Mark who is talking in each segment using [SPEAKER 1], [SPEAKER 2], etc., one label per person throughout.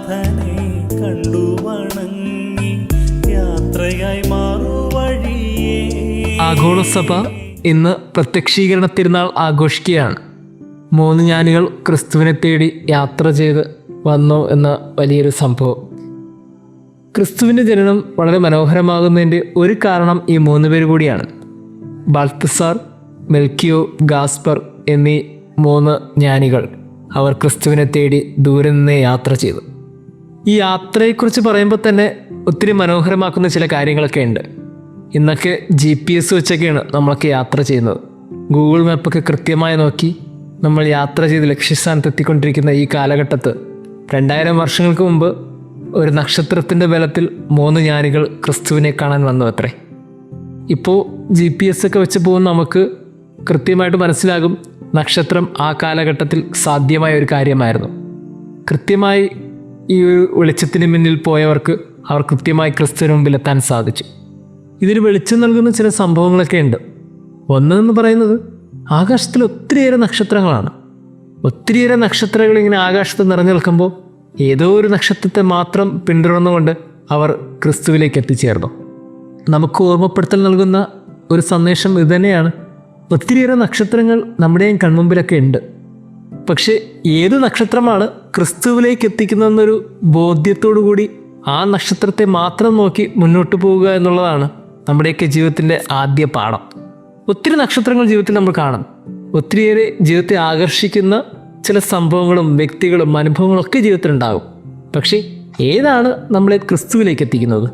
[SPEAKER 1] നാഥനെ കണ്ടു വണങ്ങി യാത്രയായി മാറുവഴിയേ.
[SPEAKER 2] ആഗോളസഭ ഇന്ന് പ്രത്യക്ഷീകരണ തിരുനാൾ ആഘോഷിക്കുകയാണ്. 3 ജ്ഞാനികൾ ക്രിസ്തുവിനെ തേടി യാത്ര ചെയ്ത് വന്നു എന്ന വലിയൊരു സംഭവം. ക്രിസ്തുവിൻ്റെ ജനനം വളരെ മനോഹരമാകുന്നതിൻ്റെ ഒരു കാരണം ഈ 3 പേര് കൂടിയാണ്. ബാൽത്തസാർ, മെൽക്കിയോ, ഗാസ്പർ എന്നീ 3 ജ്ഞാനികൾ അവർ ക്രിസ്തുവിനെ തേടി ദൂരെ നിന്ന് യാത്ര ചെയ്തു. ഈ യാത്രയെക്കുറിച്ച് പറയുമ്പോൾ തന്നെ ഒത്തിരി മനോഹരമാക്കുന്ന ചില കാര്യങ്ങളൊക്കെ ഉണ്ട്. ഇന്നൊക്കെ GPS വെച്ചൊക്കെയാണ് നമ്മളൊക്കെ യാത്ര ചെയ്യുന്നത്. ഗൂഗിൾ മാപ്പൊക്കെ കൃത്യമായി നോക്കി നമ്മൾ യാത്ര ചെയ്ത് ലക്ഷ്യസ്ഥാനത്ത് എത്തിക്കൊണ്ടിരിക്കുന്ന ഈ കാലഘട്ടത്ത് 2000 വർഷങ്ങൾക്ക് മുമ്പ് ഒരു നക്ഷത്രത്തിൻ്റെ ബലത്തിൽ 3 ജ്ഞാനികൾ ക്രിസ്തുവിനെ കാണാൻ വന്നു അത്രേ. ഇപ്പോൾ GPS ഒക്കെ വെച്ച് പോകുന്ന നമുക്ക് കൃത്യമായിട്ട് മനസ്സിലാകും നക്ഷത്രം ആ കാലഘട്ടത്തിൽ സാധ്യമായ ഒരു കാര്യമായിരുന്നു. കൃത്യമായി ഈ ഒരു വെളിച്ചത്തിന് മുന്നിൽ പോയവർക്ക് അവർ കൃത്യമായി ക്രിസ്തുവിന് മുമ്പിൽ എത്താൻ സാധിച്ചു. ഇതിന് വെളിച്ചം നൽകുന്ന ചില സംഭവങ്ങളൊക്കെ ഉണ്ട്. ഒന്നെന്ന് പറയുന്നത് ആകാശത്തിൽ ഒത്തിരിയേറെ നക്ഷത്രങ്ങളാണ്. ഒത്തിരിയേറെ നക്ഷത്രങ്ങൾ ഇങ്ങനെ ആകാശത്ത് നിറഞ്ഞു നിൽക്കുമ്പോൾ ഏതോ ഒരു നക്ഷത്രത്തെ മാത്രം പിന്തുടർന്നുകൊണ്ട് അവർ ക്രിസ്തുവിലേക്ക് എത്തിച്ചേർന്നു. നമുക്ക് ഓർമ്മപ്പെടുത്തൽ നൽകുന്ന ഒരു സന്ദേശം ഇതുതന്നെയാണ്. ഒത്തിരിയേറെ നക്ഷത്രങ്ങൾ നമ്മുടെയും കൺമുമ്പിലൊക്കെ ഉണ്ട്. പക്ഷേ ഏത് നക്ഷത്രമാണ് ക്രിസ്തുവിലേക്ക് എത്തിക്കുന്നതെന്നൊരു ബോധ്യത്തോടു കൂടി ആ നക്ഷത്രത്തെ മാത്രം നോക്കി മുന്നോട്ട് പോവുക എന്നുള്ളതാണ് നമ്മുടെയൊക്കെ ജീവിതത്തിൻ്റെ ആദ്യ പാഠം. ഒത്തിരി നക്ഷത്രങ്ങൾ ജീവിതത്തിൽ നമ്മൾ കാണും. ഒത്തിരിയേറെ ജീവിതത്തെ ആകർഷിക്കുന്ന ചില സംഭവങ്ങളും വ്യക്തികളും അനുഭവങ്ങളൊക്കെ ജീവിതത്തിലുണ്ടാകും. പക്ഷേ ഏതാണ് നമ്മളെ ക്രിസ്തുവിലേക്ക് എത്തിക്കുന്നത്?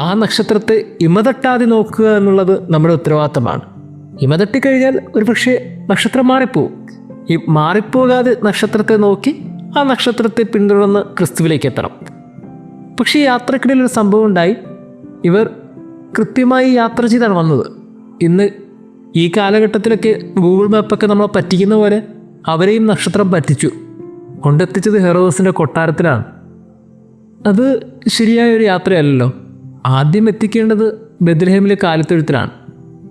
[SPEAKER 2] ആ നക്ഷത്രത്തെ ഇമതട്ടാതെ നോക്കുക എന്നുള്ളത് നമ്മുടെ ഉത്തരവാദിത്തമാണ്. ഇമതട്ടിക്കഴിഞ്ഞാൽ ഒരു പക്ഷേ നക്ഷത്രം മാറിപ്പോവും. ഈ മാറിപ്പോകാതെ നക്ഷത്രത്തെ നോക്കി ആ നക്ഷത്രത്തെ പിന്തുടർന്ന് ക്രിസ്തുവിലേക്ക് എത്തണം. പക്ഷേ ഈ യാത്രക്കിടയിൽ ഒരു സംഭവം ഉണ്ടായി. ഇവർ കൃത്യമായി യാത്ര ചെയ്താണ് വന്നത്. ഇന്ന് ഈ കാലഘട്ടത്തിലൊക്കെ ഗൂഗിൾ മാപ്പൊക്കെ നമ്മളെ പറ്റിക്കുന്ന പോലെ അവരെയും നക്ഷത്രം പറ്റിച്ചു. കൊണ്ടെത്തിച്ചത് ഹെറോദോസിൻ്റെ കൊട്ടാരത്തിലാണ്. അത് ശരിയായൊരു യാത്രയല്ലല്ലോ. ആദ്യം എത്തിക്കേണ്ടത് ബെത്ലഹേമിലെ കാലിത്തൊഴുത്തിലാണ്.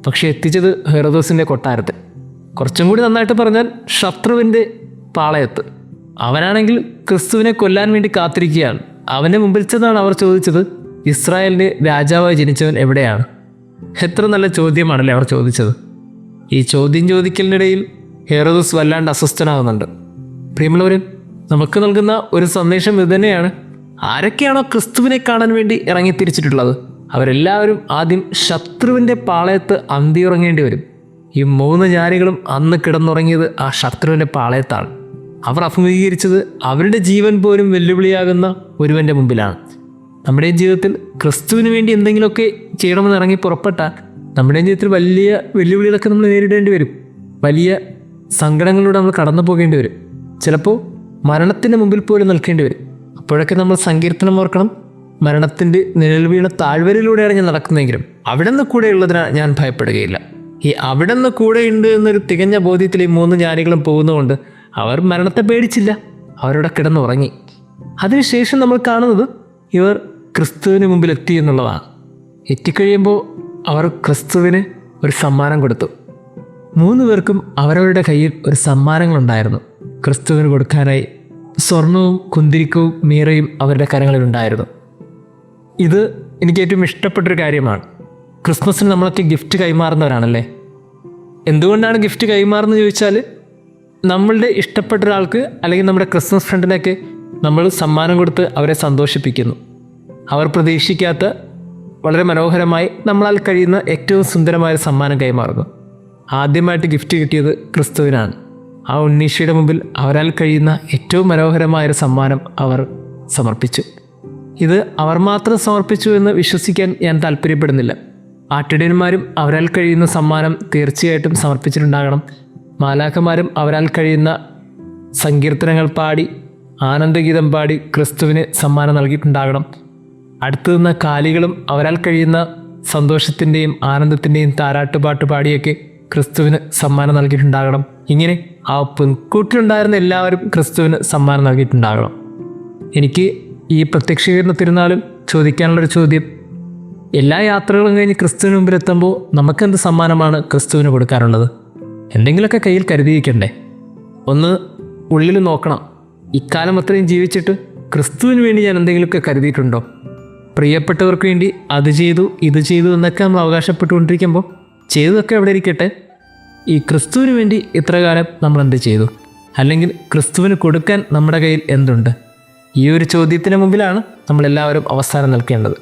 [SPEAKER 2] പക്ഷെ എത്തിച്ചത് ഹെറോദോസിൻ്റെ കൊട്ടാരത്തിൽ. കുറച്ചും കൂടി നന്നായിട്ട് പറഞ്ഞാൽ ശത്രുവിൻ്റെ പാളയത്ത്. അവനാണെങ്കിൽ ക്രിസ്തുവിനെ കൊല്ലാൻ വേണ്ടി കാത്തിരിക്കുകയാണ്. അവൻ്റെ മുമ്പിൽ ചെന്നാണ് അവർ ചോദിച്ചത്, ഇസ്രായേലിൻ്റെ രാജാവായി ജനിച്ചവൻ എവിടെയാണ്? എത്ര നല്ല ചോദ്യമാണല്ലേ അവർ ചോദിച്ചത്. ഈ ചോദ്യം ചോദിക്കലിനിടയിൽ ഹെറോദോസ് വല്ലാണ്ട് അസ്വസ്ഥനാകുന്നുണ്ട്. പ്രിയമുള്ളവരും, നമുക്ക് നൽകുന്ന ഒരു സന്ദേശം ഇതുതന്നെയാണ്. ആരൊക്കെയാണോ ക്രിസ്തുവിനെ കാണാൻ വേണ്ടി ഇറങ്ങിത്തിരിച്ചിട്ടുള്ളത് അവരെല്ലാവരും ആദ്യം ശത്രുവിൻ്റെ പാളയത്ത് അന്തിയുറങ്ങേണ്ടി വരും. ഈ 3 ജ്ഞാനികളും അന്ന് കിടന്നുറങ്ങിയത് ആ ശത്രുവിൻ്റെ പാളയത്താണ്. അവർ അഭിമുഖീകരിച്ചത് അവരുടെ ജീവൻ പോലും വെല്ലുവിളിയാകുന്ന ഒരുവൻ്റെ മുമ്പിലാണ്. നമ്മുടെ ജീവിതത്തിൽ ക്രിസ്തുവിന് വേണ്ടി എന്തെങ്കിലുമൊക്കെ ചെയ്യണമെന്ന് ഇറങ്ങി പുറപ്പെട്ടാൽ നമ്മുടെ ജീവിതത്തിൽ വലിയ വെല്ലുവിളികളൊക്കെ നമ്മൾ നേരിടേണ്ടി വരും. വലിയ സങ്കടങ്ങളിലൂടെ നമ്മൾ കടന്നു പോകേണ്ടി വരും. ചിലപ്പോൾ മരണത്തിൻ്റെ മുമ്പിൽ പോലും നിൽക്കേണ്ടി വരും. അപ്പോഴൊക്കെ നമ്മൾ സങ്കീർത്തനം ഓർക്കണം, മരണത്തിൻ്റെ നിഴൽ വീണ താഴ്വരയിലൂടെയാണ് ഞാൻ നടക്കുന്നതെങ്കിലും അവിടെ നിന്ന് കൂടെയുള്ളതിനാൽ ഞാൻ ഭയപ്പെടുകയില്ല. ഈ അവിടെ നിന്ന് കൂടെ ഉണ്ട് എന്നൊരു തികഞ്ഞ ബോധ്യത്തിൽ ഈ 3 ജ്ഞാനികളും പോകുന്നതുകൊണ്ട് അവർ മരണത്തെ പേടിച്ചില്ല. അവരവിടെ കിടന്നുറങ്ങി. അതിനുശേഷം നമ്മൾ കാണുന്നത് ഇവർ ക്രിസ്തുവിന് മുമ്പിൽ എത്തി എന്നുള്ളതാണ്. എത്തിക്കഴിയുമ്പോൾ അവർ ക്രിസ്തുവിന് ഒരു സമ്മാനം കൊടുത്തു. 3 പേർക്കും അവരവരുടെ കയ്യിൽ ഒരു സമ്മാനങ്ങളുണ്ടായിരുന്നു. ക്രിസ്തുവിന് കൊടുക്കാനായി സ്വർണവും കുന്തിരിക്കവും മീറയും അവരുടെ കരങ്ങളിലുണ്ടായിരുന്നു. ഇത് എനിക്ക് ഏറ്റവും ഇഷ്ടപ്പെട്ടൊരു കാര്യമാണ്. ക്രിസ്മസിന് നമ്മളൊക്കെ ഗിഫ്റ്റ് കൈമാറുന്നവരാണല്ലേ. എന്തുകൊണ്ടാണ് ഗിഫ്റ്റ് കൈമാറുന്നത് ചോദിച്ചാൽ, നമ്മളുടെ ഇഷ്ടപ്പെട്ട ഒരാൾക്ക് അല്ലെങ്കിൽ നമ്മുടെ ക്രിസ്മസ് ഫ്രണ്ടിനൊക്കെ നമ്മൾ സമ്മാനം കൊടുത്ത് അവരെ സന്തോഷിപ്പിക്കുന്നു. അവർ പ്രതീക്ഷിക്കാത്ത വളരെ മനോഹരമായി നമ്മളാൽ കഴിയുന്ന ഏറ്റവും സുന്ദരമായ സമ്മാനം കൈമാറുന്നു. ആദ്യമായിട്ട് ഗിഫ്റ്റ് കിട്ടിയത് ക്രിസ്തുവിനാണ്. ആ ഉണ്ണീശയുടെ മുമ്പിൽ അവരാൽ കഴിയുന്ന ഏറ്റവും മനോഹരമായൊരു സമ്മാനം അവർ സമർപ്പിച്ചു. ഇത് അവർ മാത്രം സമർപ്പിച്ചു എന്ന് വിശ്വസിക്കാൻ ഞാൻ താല്പര്യപ്പെടുന്നില്ല. ആട്ടിടയന്മാരും അവരാൽ കഴിയുന്ന സമ്മാനം തീർച്ചയായിട്ടും സമർപ്പിച്ചിട്ടുണ്ടാകണം. മാലാഖമാരും അവരാൽ കഴിയുന്ന സങ്കീർത്തനങ്ങൾ പാടി ആനന്ദഗീതം പാടി ക്രിസ്തുവിന് സമ്മാനം നൽകിയിട്ടുണ്ടാകണം. അടുത്തു നിന്ന കാലികളും അവരാൽ കഴിയുന്ന സന്തോഷത്തിൻ്റെയും ആനന്ദത്തിൻ്റെയും താരാട്ടുപാട്ട് പാടിയൊക്കെ ക്രിസ്തുവിന് സമ്മാനം നൽകിയിട്ടുണ്ടാകണം. ഇങ്ങനെ ആ പെൺകുട്ടിയുണ്ടായിരുന്ന എല്ലാവരും ക്രിസ്തുവിന് സമ്മാനം നൽകിയിട്ടുണ്ടാകണം. എനിക്ക് ഈ പ്രത്യക്ഷീകരണ തിരുനാളിൽ ചോദിക്കാനുള്ളൊരു ചോദ്യം, എല്ലാ യാത്രകളും കഴിഞ്ഞ് ക്രിസ്തുവിന് മുമ്പിലെത്തുമ്പോൾ നമുക്കെന്ത് സമ്മാനമാണ് ക്രിസ്തുവിന് കൊടുക്കാനുള്ളത്? എന്തെങ്കിലുമൊക്കെ കയ്യിൽ കരുതിയിരിക്കണ്ടേ? ഒന്ന് ഉള്ളിൽ നോക്കണം. ഇക്കാലം അത്രയും ജീവിച്ചിട്ട് ക്രിസ്തുവിന് വേണ്ടി ഞാൻ എന്തെങ്കിലുമൊക്കെ കരുതിയിട്ടുണ്ടോ? പ്രിയപ്പെട്ടവർക്ക് വേണ്ടി അത് ചെയ്തു ഇത് ചെയ്തു എന്നൊക്കെ നമ്മൾ അവകാശപ്പെട്ടുകൊണ്ടിരിക്കുമ്പോൾ ചെയ്തതൊക്കെ അവിടെ ഇരിക്കട്ടെ. ഈ ക്രിസ്തുവിന് വേണ്ടി ഇത്ര കാലം നമ്മൾ എന്ത് ചെയ്തു? അല്ലെങ്കിൽ ക്രിസ്തുവിന് കൊടുക്കാൻ നമ്മുടെ കയ്യിൽ എന്തുണ്ട്? ഈ ഒരു ചോദ്യത്തിന് മുമ്പിലാണ് നമ്മളെല്ലാവരും അവസാനം നിൽക്കേണ്ടത്.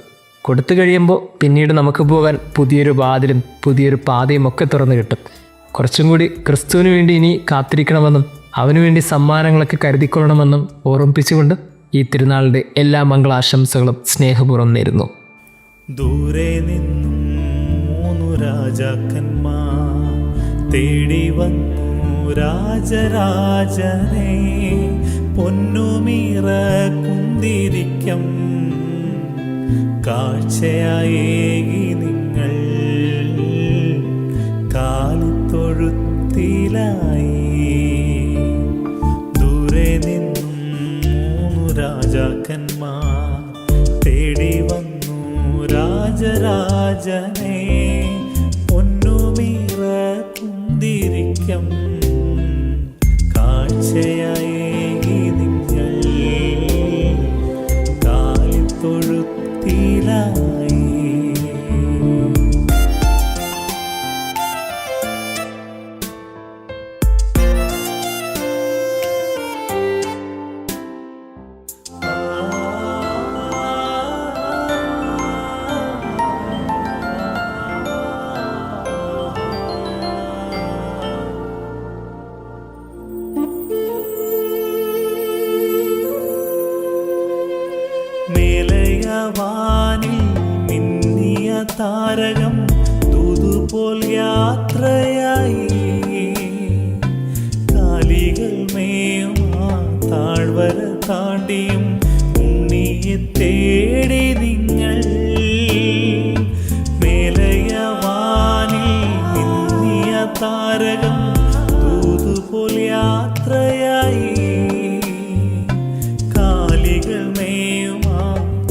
[SPEAKER 2] കൊടുത്തു കഴിയുമ്പോൾ പിന്നീട് നമുക്ക് പോകാൻ പുതിയൊരു വാതിലും പുതിയൊരു പാതയും ഒക്കെ തുറന്നു കിട്ടും. കുറച്ചും കൂടി ക്രിസ്തുവിന് വേണ്ടി ഇനി കാത്തിരിക്കണമെന്നും അവന് വേണ്ടി സമ്മാനങ്ങളൊക്കെ കരുതിക്കൊള്ളണമെന്നും ഓർമ്മിപ്പിച്ചുകൊണ്ട് ഈ തിരുനാളിൻ്റെ എല്ലാ മംഗളാശംസകളും സ്നേഹപൂർവ്വം നേരുന്നു.
[SPEAKER 1] ദൂരെ നിന്നും 3 രാജാക്കന്മാർ തേടി വന്നു രാജരാജനെ. പൊന്നുമീറ കുന്തിരിക്കം കാഴ്ചയായേകി നിങ്ങൾ കാലിത്തൊഴുത്തിലായി. ദൂരെ നിന്നും 3 രാജാക്കന്മാർ തേടി വന്നു രാജരാജനെ. പൊന്നുമീറ കുന്തിരിക്കം കാഴ്ചയായേകി നിങ്ങൾ കാലിത്തൊഴുത്തിലായി. മേലയവാനിൽ മിന്നിയ താരകം ദൂതുപോൽ യാത്രയായി. കാലികൾ മേയും ആ താഴ്വര താണ്ടിയും ഉണ്ണിയെ തേടി നിങ്ങൾ. മേലയവാനിൽ മിന്നിയ താരകം ദൂതുപോൽ യാത്രയായി. കാലികൾ മേയും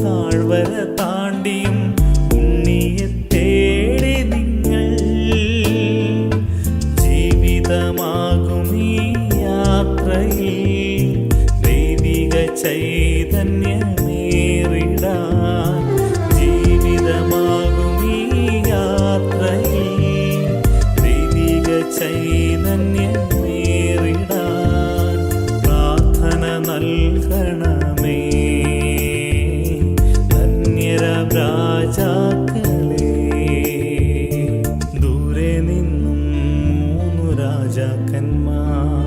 [SPEAKER 1] താഴ്വര താണ്ടിയും ഉണ്ണിയെ തേടി നിങ്ങൾ. ജീവിതമാകും ഈ യാത്രയിൽ ദൈവിക ചൈതന്യമേറിടാൻ. ജീവിതമാകും ഈ യാത്രയിൽ ദൈവിക ചൈതന്യമേറിടാൻ പ്രാർത്ഥന നൽകണമേ രാജാക്കളേ. ദൂരെ നിന്നും 3 രാജാക്കന്മാർ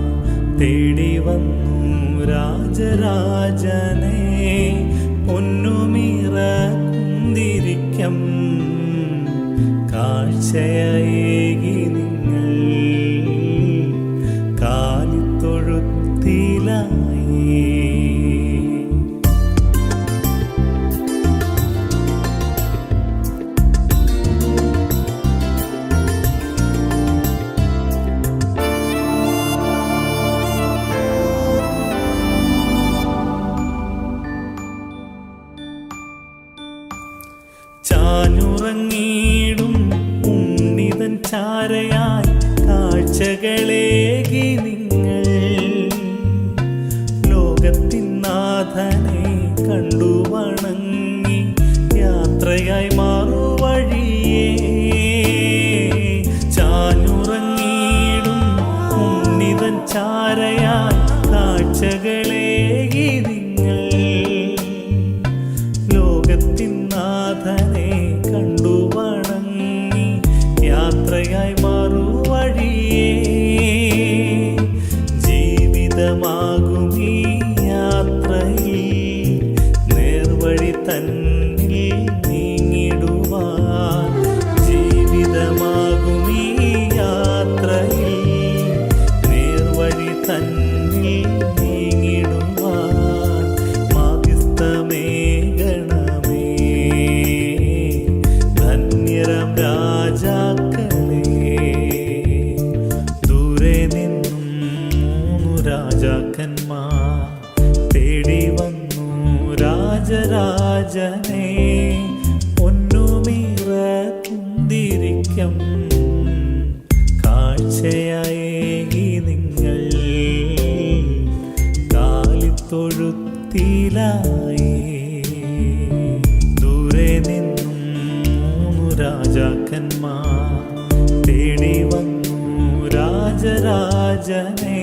[SPEAKER 1] തേടി വന്നു രാജരാജനെ. പൊന്നുമീറ കുന്തിരിക്കം കാഴ്ചയായേകി നിങ്ങൾ കാലിത്തൊഴുത്തിലായി. ചാഞ്ഞുറങ്ങിയിടും ഉണ്ണിതൻ ചാരയായി കാഴ്ചകളേകി നിങ്ങൾ. ലോകത്തിൻ നാഥനെ കണ്ടു വണങ്ങി യാത്രയായി മാറുവഴിയേ. ചാഞ്ഞുറങ്ങിയിടും ഉണ്ണിതൻ ചാരയായി കാഴ്ചകളേകി നിങ്ങൾ. ലോകത്തിൻ നാഥനെ കണ്ടു വണങ്ങി യാത്രയായി മാറുവഴിയേ. ജീവിതമാകും ഈ യാത്രയിൽ നേർവഴി തന്നിൽ നീങ്ങിടുവാൻ. ജീവിതമാകും ഈ യാത്രയിൽ നേർവഴി തന്നിൽ നീങ്ങിടുവാൻ മാധ്യസ്ഥമേകണമേ ധന്യരാം രാജാക്കളേ. ദൂരെ നിന്നും 3 രാജാക്കന്മാർ തേടി വന്നു രാജരാജനെ. പൊന്നുമീറ കുന്തിരിക്കം കാഴ്ചയായേകി നിങ്ങൾ കാലിത്തൊഴുത്തിലായി. തൊഴുത്തിലായി. ദൂരെ നിന്നും 3 രാജാക്കന്മാർ തേടി വന്നു രാജരാജനെ.